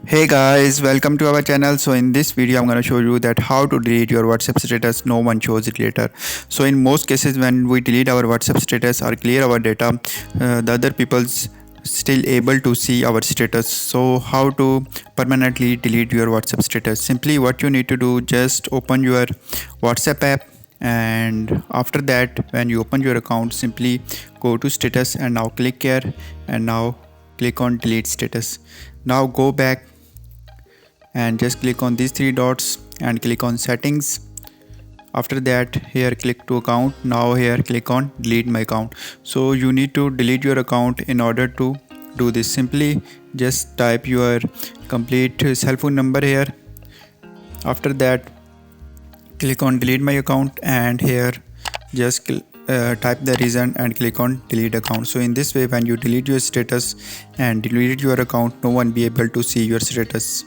Hey guys, welcome to our channel. So in this video I'm going to show you that how to delete your WhatsApp status. No one shows it later. So in most cases when we delete our WhatsApp status or clear our data, the other people's still able to see our status. So how to permanently delete your WhatsApp status? Simply what you need to do, just open your WhatsApp app, and after that when you open your account, simply go to status and now click here and now click on delete status. Now go back and just click on these three dots and click on settings. After that here click to account. Now here click on delete my account. So you need to delete your account. In order to do this, simply just type your complete cell phone number here. After that click on delete my account and here just type the reason and click on delete account. So in this way, when you delete your status and delete your account, no one be able to see your status.